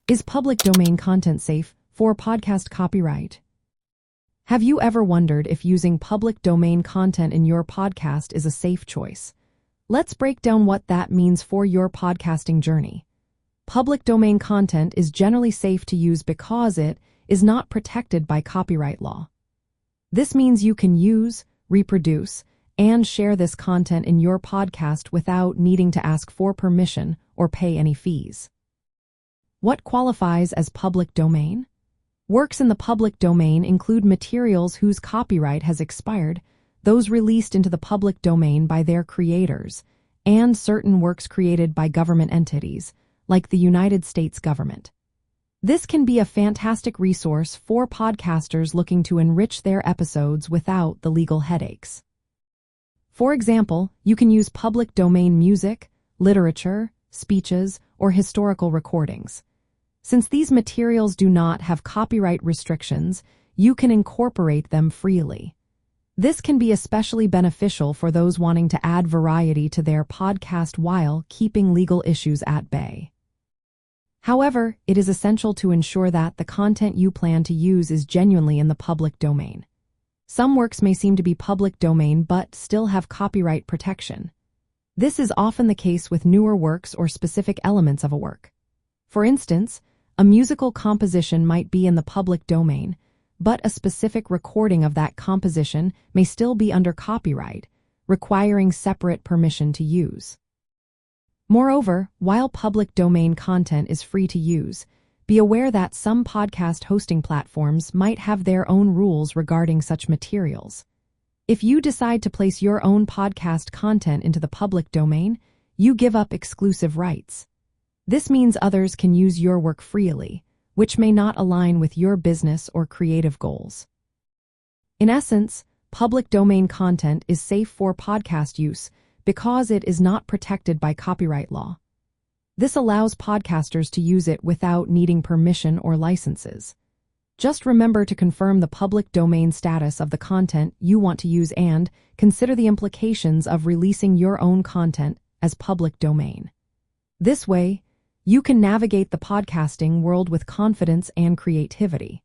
Is public domain content safe for podcast copyright? Have you ever wondered if using public domain content in your podcast is a safe choice? Let's break down what that means for your podcasting journey. Public domain content is generally safe to use because it is not protected by copyright law. This means you can use, reproduce, and share this content in your podcast without needing to ask for permission or pay any fees. What qualifies as public domain? Works in the public domain include materials whose copyright has expired, those released into the public domain by their creators, and certain works created by government entities, like the United States government. This can be a fantastic resource for podcasters looking to enrich their episodes without the legal headaches. For example, you can use public domain music, literature, speeches, or historical recordings. Since these materials do not have copyright restrictions, you can incorporate them freely. This can be especially beneficial for those wanting to add variety to their podcast while keeping legal issues at bay. However, it is essential to ensure that the content you plan to use is genuinely in the public domain. Some works may seem to be public domain but still have copyright protection. This is often the case with newer works or specific elements of a work. For instance, a musical composition might be in the public domain, but a specific recording of that composition may still be under copyright, requiring separate permission to use. Moreover, while public domain content is free to use, be aware that some podcast hosting platforms might have their own rules regarding such materials. If you decide to place your own podcast content into the public domain, you give up exclusive rights. This means others can use your work freely, which may not align with your business or creative goals. In essence, public domain content is safe for podcast use because it is not protected by copyright law. This allows podcasters to use it without needing permission or licenses. Just remember to confirm the public domain status of the content you want to use and consider the implications of releasing your own content as public domain. This way, you can navigate the podcasting world with confidence and creativity.